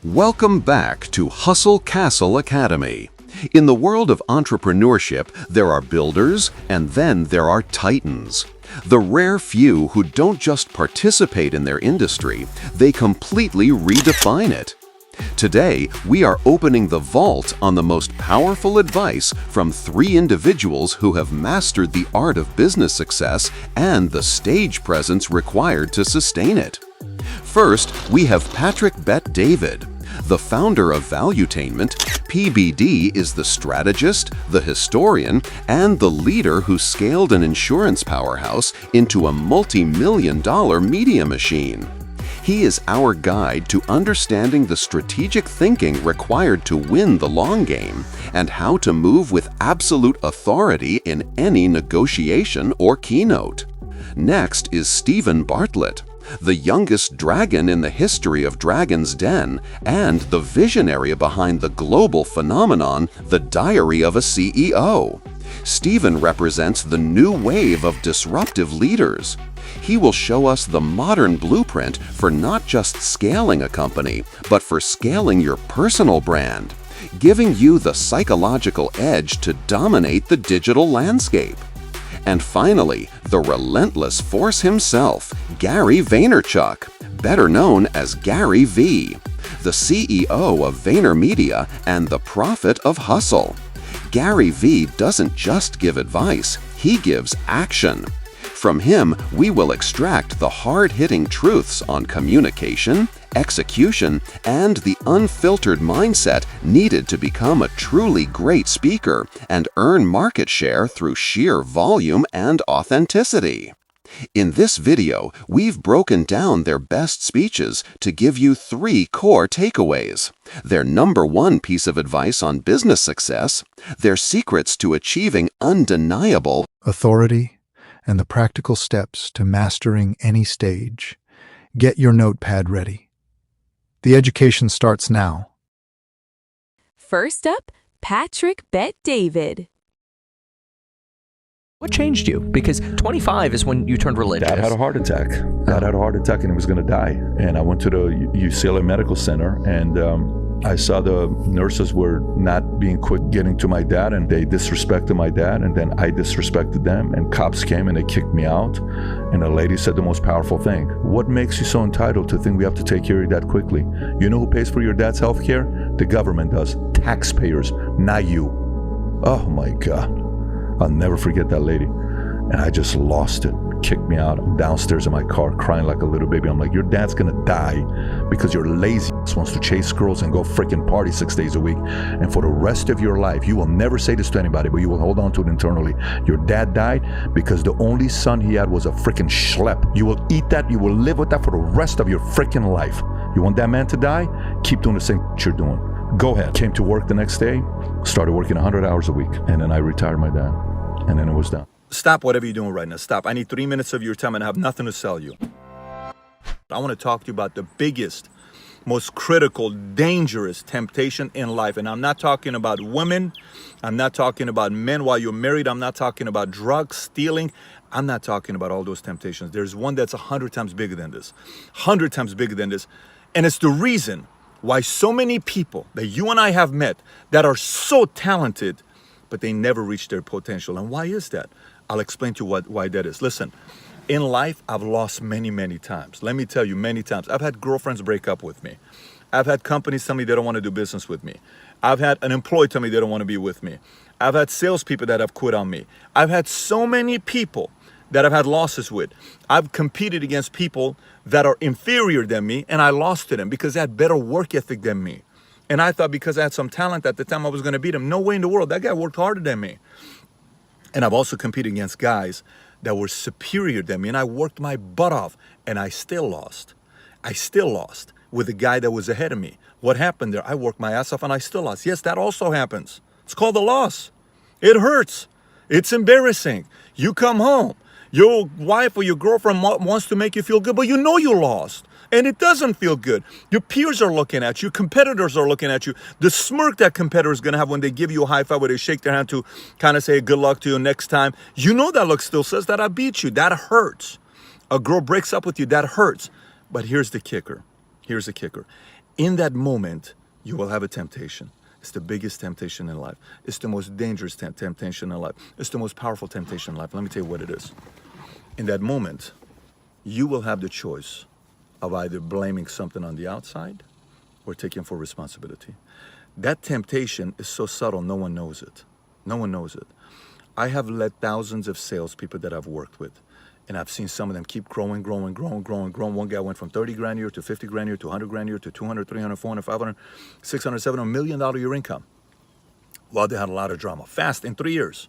Welcome back to Hustle Castle Academy. In the world of entrepreneurship, there are builders and then there are titans. The rare few who don't just participate in their industry, they completely redefine it. Today, we are opening the vault on the most powerful advice from 3 individuals who have mastered the art of business success and the stage presence required to sustain it. First, we have Patrick Bet-David. The founder of Valuetainment, PBD is the strategist, the historian, and the leader who scaled an insurance powerhouse into a multi-million-dollar media machine. He is our guide to understanding the strategic thinking required to win the long game and how to move with absolute authority in any negotiation or keynote. Next is Stephen Bartlett, the youngest dragon in the history of Dragon's Den and the visionary behind the global phenomenon, The Diary of a CEO. Stephen represents the new wave of disruptive leaders. He will show us the modern blueprint for not just scaling a company, but for scaling your personal brand, giving you the psychological edge to dominate the digital landscape. And finally, the relentless force himself, Gary Vaynerchuk, better known as Gary V, the CEO of VaynerMedia and the prophet of hustle. Gary V doesn't just give advice, he gives action. From him, we will extract the hard-hitting truths on communication, execution, and the unfiltered mindset needed to become a truly great speaker and earn market share through sheer volume and authenticity. In this video, we've broken down their best speeches to give you 3 core takeaways: their #1 piece of advice on business success, their secrets to achieving undeniable authority, and the practical steps to mastering any stage. Get your notepad ready. The education starts now. First up, Patrick Bet-David. What changed you? Because 25 is when you turned religious. Dad had a heart attack. Dad had a heart attack and he was going to die. And I went to the UCLA Medical Center and I saw the nurses were not being quick getting to my dad and they disrespected my dad and then I disrespected them and cops came and they kicked me out. And a lady said the most powerful thing: what makes you so entitled to think we have to take care of your dad quickly? You know who pays for your dad's health care? The government does. Taxpayers, not you. Oh my God. I'll never forget that lady. And I just lost it. Kicked me out. I'm downstairs in my car crying like a little baby. I'm like, your dad's gonna die because your lazy ass wants to chase girls and go freaking party 6 days a week. And for the rest of your life, you will never say this to anybody, but you will hold on to it internally. Your dad died because the only son he had was a freaking schlep. You will eat that, you will live with that for the rest of your freaking life. You want that man to die? Keep doing the same you're doing. Go ahead. Came to work the next day, started working 100 hours a week, and then I retired my dad. And then it was done. Stop whatever you're doing right now. Stop. I need 3 minutes of your time and I have nothing to sell you. I want to talk to you about the biggest, most critical, dangerous temptation in life. And I'm not talking about women. I'm not talking about men while you're married. I'm not talking about drugs, stealing. I'm not talking about all those temptations. There's one that's 100 times bigger than this. 100 times bigger than this. And it's the reason why so many people that you and I have met that are so talented, but they never reach their potential. And why is that? I'll explain to you why that is. Listen, in life, I've lost many, many times. Let me tell you, many times. I've had girlfriends break up with me. I've had companies tell me they don't want to do business with me. I've had an employee tell me they don't want to be with me. I've had salespeople that have quit on me. I've had so many people that I've had losses with. I've competed against people that are inferior than me, and I lost to them because they had better work ethic than me. And I thought because I had some talent at the time I was going to beat him. No way in the world. That guy worked harder than me. And I've also competed against guys that were superior than me. And I worked my butt off. And I still lost. I still lost with the guy that was ahead of me. What happened there? I worked my ass off and I still lost. Yes, that also happens. It's called a loss. It hurts. It's embarrassing. You come home. Your wife or your girlfriend wants to make you feel good, but you know you lost. And it doesn't feel good. Your peers are looking at you. Competitors are looking at you. The smirk that competitor is going to have when they give you a high five, where they shake their hand to kind of say good luck to you next time. You know that look still says that I beat you. That hurts. A girl breaks up with you. That hurts. But here's the kicker. Here's the kicker. In that moment, you will have a temptation. It's the biggest temptation in life. It's the most dangerous temptation in life. It's the most powerful temptation in life. Let me tell you what it is. In that moment, you will have the choice of either blaming something on the outside or taking full responsibility. That temptation is so subtle, no one knows it. No one knows it. I have led thousands of salespeople that I've worked with, and I've seen some of them keep growing. One guy went from 30 grand a year to 50 grand a year to 100 grand a year to 200, 300, 400, 500, 600, 700 $1 million a year income. Well, they had a lot of drama. Fast in 3 years.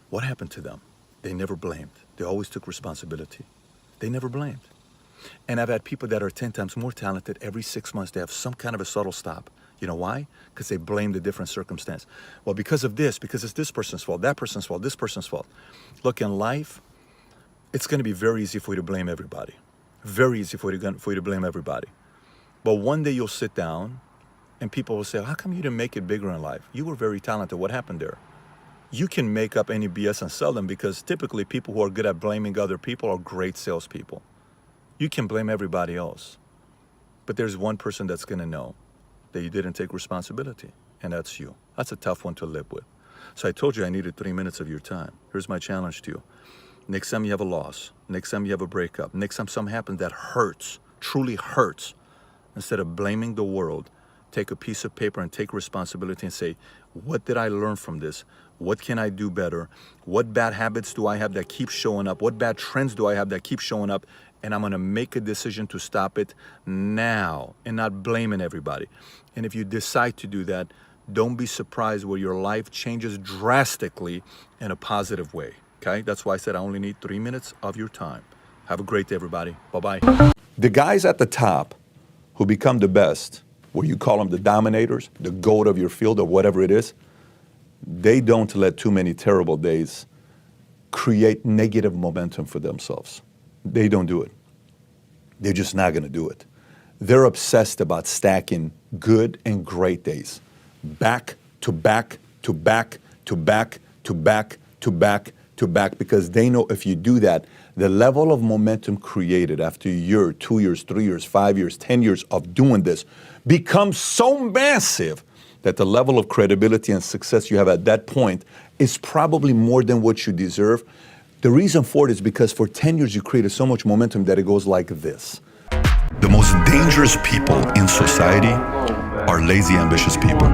What happened to them? They never blamed. They always took responsibility. They never blamed. And I've had people that are 10 times more talented. Every 6 months, they have some kind of a subtle stop. You know why? Because they blame the different circumstance. Well, because of this, because it's this person's fault, that person's fault, this person's fault. Look, in life, it's going to be very easy for you to blame everybody. Very easy for you to blame everybody. But one day you'll sit down and people will say, how come you didn't make it bigger in life? You were very talented. What happened there? You can make up any BS and sell them, because typically people who are good at blaming other people are great salespeople. You can blame everybody else. But there's one person that's going to know that you didn't take responsibility, and that's you. That's a tough one to live with. So I told you I needed 3 minutes of your time. Here's my challenge to you. Next time you have a loss, next time you have a breakup, next time something happens that hurts, truly hurts, instead of blaming the world, take a piece of paper and take responsibility and say, what did I learn from this? What can I do better? What bad habits do I have that keep showing up? What bad trends do I have that keep showing up? And I'm going to make a decision to stop it now and not blaming everybody. And if you decide to do that, don't be surprised where your life changes drastically in a positive way. Okay? That's why I said I only need 3 minutes of your time. Have a great day, everybody. Bye-bye. The guys at the top who become the best, where you call them the dominators, the GOAT of your field or whatever it is, they don't let too many terrible days create negative momentum for themselves. They don't do it. They're just not going to do it. They're obsessed about stacking good and great days, back to back to back to back to back to back to back, because they know if you do that, the level of momentum created after a year, 2 years, 3 years, 5 years, 10 years of doing this becomes so massive that the level of credibility and success you have at that point is probably more than what you deserve. The reason for it is because for 10 years you created so much momentum that it goes like this. The most dangerous people in society are lazy, ambitious people.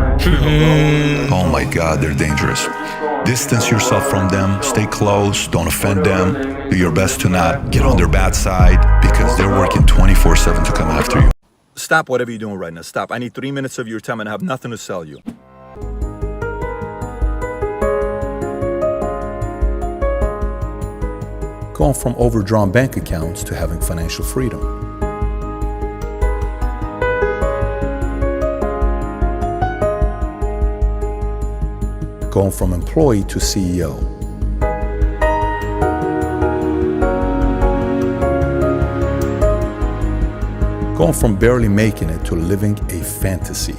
Oh my God, they're dangerous. Distance yourself from them, stay close, don't offend them, do your best to not get on their bad side, because they're working 24/7 to come after you. Stop whatever you're doing right now. Stop. I need 3 minutes of your time and I have nothing to sell you. Going from overdrawn bank accounts to having financial freedom. Going from employee to CEO. Going from barely making it to living a fantasy.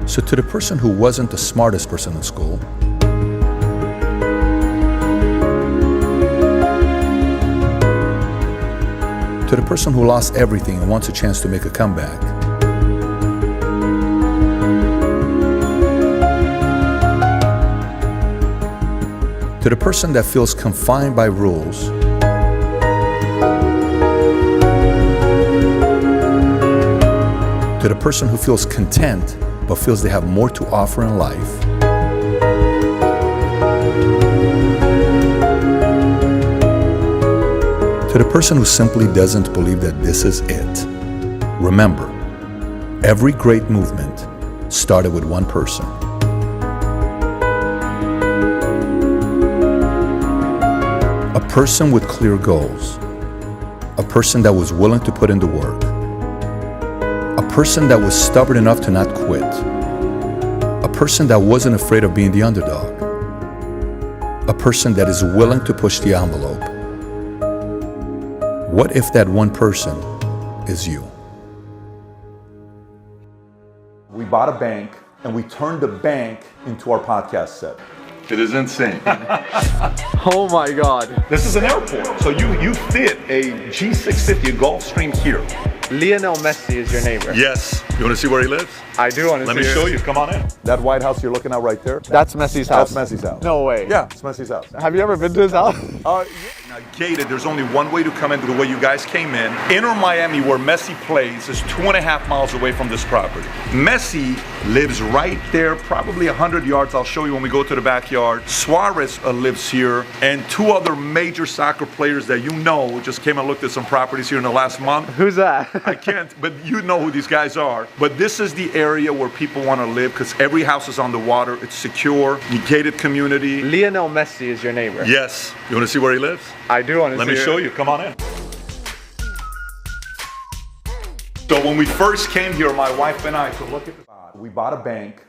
So to the person who wasn't the smartest person in school, to the person who lost everything and wants a chance to make a comeback, to the person that feels confined by rules, to the person who feels content but feels they have more to offer in life, to the person who simply doesn't believe that this is it. Remember, every great movement started with one person. A person with clear goals, a person that was willing to put in the work, a person that was stubborn enough to not quit, a person that wasn't afraid of being the underdog, a person that is willing to push the envelope. What if that one person is you? We bought a bank and we turned the bank into our podcast set. It is insane. Oh my God. This is an airport. So you fit a G650, a Gulfstream here. Lionel Messi is your neighbor. Yes. You want to see where he lives? I do want to see. Let me show you. Come on in. That White House you're looking at right there. That's Messi's house. That's Messi's house. No way. Yeah, it's Messi's house. Have you ever been to his house? Now, gated, there's only one way to come in, the way you guys came in. Inner Miami, where Messi plays, is 2.5 miles away from this property. Messi lives right there, probably 100 yards. I'll show you when we go to the backyard. Suarez lives here, and two other major soccer players that you know just came and looked at some properties here in the last month. Who's that? I can't, but you know who these guys are. But this is the area where people want to live because every house is on the water. It's secure, gated community. Lionel Messi is your neighbor. Yes. You want to see where he lives? I do want to see. Let me show you. Come on in. So when we first came here, my wife and I, so look at this. We bought a bank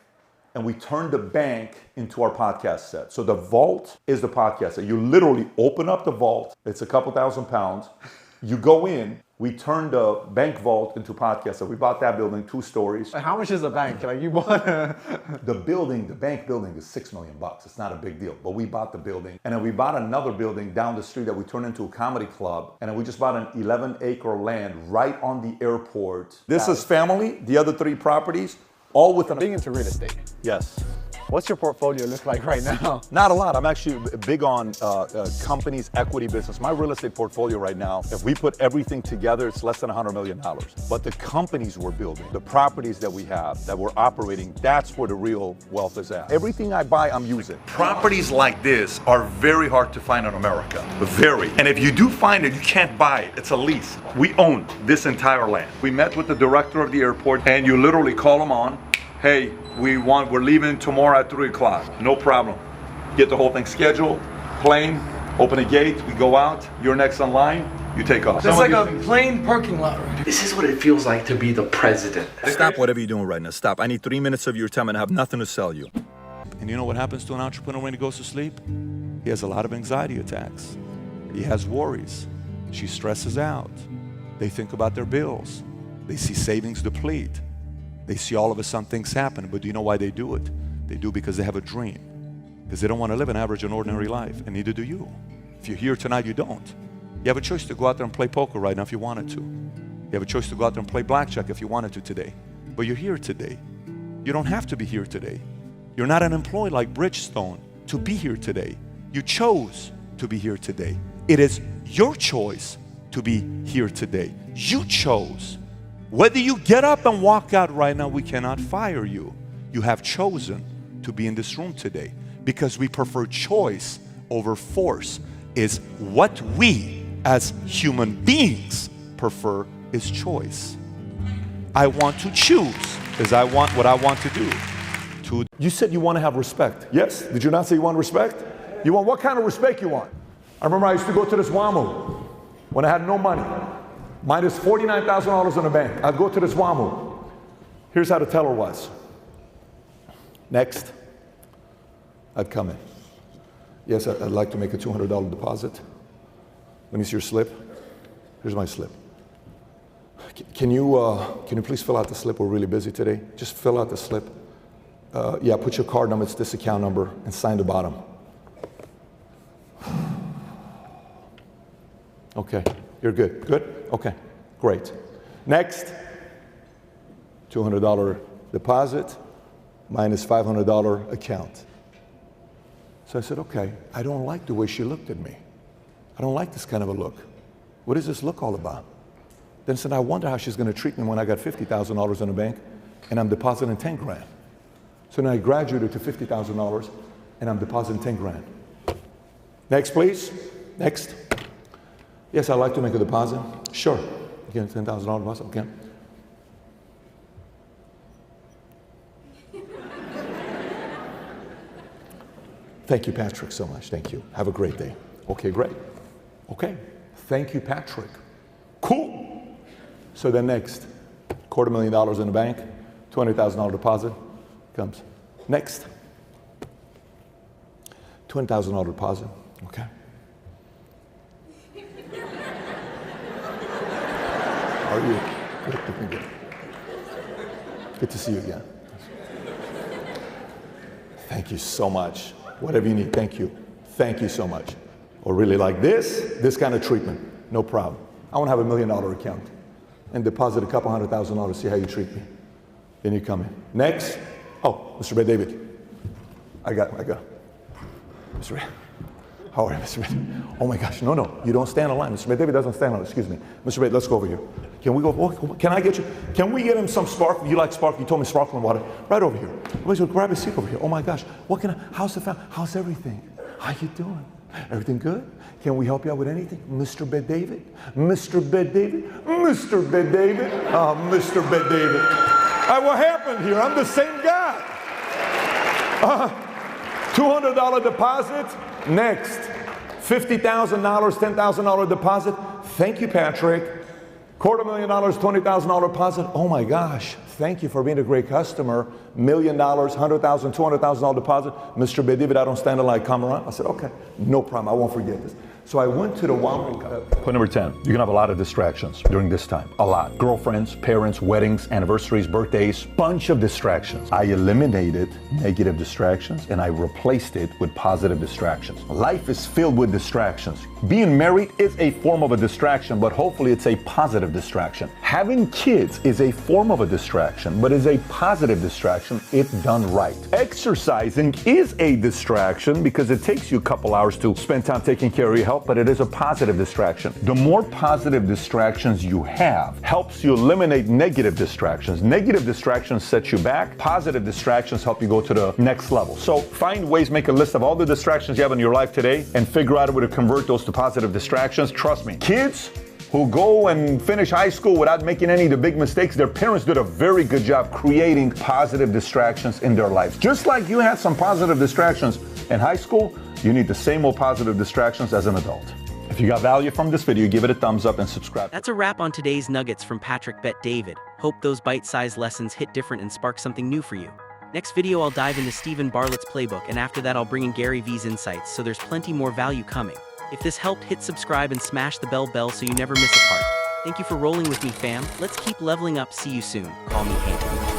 and we turned the bank into our podcast set. So the vault is the podcast set. You literally open up the vault. It's a couple £1,000. You go in. We turned the bank vault into podcast set. We bought that building, 2 stories. How much is a bank? Like you bought The building, the bank building is $6 million. It's not a big deal, but we bought the building. And then we bought another building down the street that we turned into a comedy club. And then we just bought an 11-acre land right on the airport. This is family, the other 3 properties, all with being into real estate. Yes. What's your portfolio look like right now? Not a lot. I'm actually big on companies' equity business. My real estate portfolio right now, if we put everything together, it's less than $100 million. But the companies we're building, the properties that we have, that we're operating, that's where the real wealth is at. Everything I buy, I'm using. Properties like this are very hard to find in America. Very. And if you do find it, you can't buy it. It's a lease. We own this entire land. We met with the director of the airport, and you literally call them on. Hey, we're leaving tomorrow at 3 o'clock. No problem. Get the whole thing scheduled, plane, open a gate, we go out, you're next on line, you take off. It's like a plane parking lot. This is what it feels like to be the president. Stop whatever you're doing right now. Stop. I need 3 minutes of your time and I have nothing to sell you. And you know what happens to an entrepreneur when he goes to sleep? He has a lot of anxiety attacks. He has worries. She stresses out. They think about their bills. They see savings deplete. They see all of a sudden things happen, but do you know why they do it? They do because they have a dream. Because they don't want to live an average and ordinary life, and neither do you. If you're here tonight, you don't. You have a choice to go out there and play poker right now if you wanted to. You have a choice to go out there and play blackjack if you wanted to today. But you're here today. You don't have to be here today. You're not unemployed like Bridgestone to be here today. You chose to be here today. It is your choice to be here today. You chose. Whether you get up and walk out right now, we cannot fire you. You have chosen to be in this room today because we prefer choice over force. Is what we as human beings prefer is choice. I want to choose because I want what I want to do. You said you want to have respect. Yes? Did you not say you want respect? You want what kind of respect you want? I remember I used to go to this WAMU when I had no money. Minus $49,000 in the bank. I'd go to this WAMU. Here's how the teller was. Next. I'd come in. Yes, I'd like to make a $200 deposit. Let me see your slip. Here's my slip. Can you please fill out the slip? We're really busy today. Just fill out the slip. Yeah, put your card number, it's this account number, and sign the bottom. Okay, you're good. Good? Okay, great. Next, $200 deposit minus $500 account. So I said, okay, I don't like the way she looked at me. I don't like this kind of a look. What is this look all about? Then I said, I wonder how she's going to treat me when I got $50,000 in the bank and I'm depositing 10 grand. So now I graduated to $50,000 and I'm depositing 10 grand. Next, please. Next. Yes, I'd like to make a deposit. Sure. Again, $10,000 deposit. Okay. Thank you, Patrick, so much. Thank you. Have a great day. Okay, great. Okay. Thank you, Patrick. Cool. So then next, $250,000 in the bank, $20,000 deposit comes. Next. $20,000 deposit. Okay. How are you? Good. Good. Good to see you again. Thank you so much. Whatever you need, thank you. Thank you so much. Or really like this kind of treatment, no problem. I want to have $1 million account and deposit a couple $100,000, see how you treat me. Then you come in. Next, oh, Mr. Bed David. I got. Mr. Bed, how are you, Mr. Bed? Oh my gosh, no, you don't stand in line. Mr. Bed David doesn't stand in line, excuse me. Mr. Bed, let's go over here. Can we go, can I get you, can we get him some sparkling? You like sparkling, you told me sparkling water. Right over here. Let's go grab a seat over here. Oh my gosh, how's the family? How's everything? How you doing? Everything good? Can we help you out with anything? Mr. Bed David? Mr. Bed David? Mr. Bed David? Oh, Mr. Bed David. What happened here? I'm the same guy. $200 deposit. Next. $50,000, $10,000 deposit. Thank you, Patrick. $250,000, $20,000 deposit. Oh my gosh. Thank you for being a great customer. $1 million, $100,000, $200,000 deposit. Mr. Bed David, I don't stand in line. Come around. I said, okay, no problem. I won't forget this. So I went to the Walmart. Point number 10, you're gonna have a lot of distractions during this time. A lot. Girlfriends, parents, weddings, anniversaries, birthdays, bunch of distractions. I eliminated negative distractions and I replaced it with positive distractions. Life is filled with distractions. Being married is a form of a distraction, but hopefully it's a positive distraction. Having kids is a form of a distraction, but is a positive distraction if done right. Exercising is a distraction because it takes you a couple hours to spend time taking care of your health, but it is a positive distraction. The more positive distractions you have helps you eliminate negative distractions. Negative distractions set you back. Positive distractions help you go to the next level. So find ways, make a list of all the distractions you have in your life today and figure out a way to convert those to positive distractions. Trust me, kids who go and finish high school without making any of the big mistakes, their parents did a very good job creating positive distractions in their lives. Just like you had some positive distractions in high school, you need the same old positive distractions as an adult. If you got value from this video, give it a thumbs up and subscribe. That's a wrap on today's nuggets from Patrick Bet David. Hope those bite-sized lessons hit different and spark something new for you. Next video I'll dive into Stephen Bartlett's playbook, and after that I'll bring in Gary V's insights, so there's plenty more value coming. If this helped, hit subscribe and smash the bell so you never miss a part. Thank you for rolling with me, fam. Let's keep leveling up. See you soon. Call me Hank.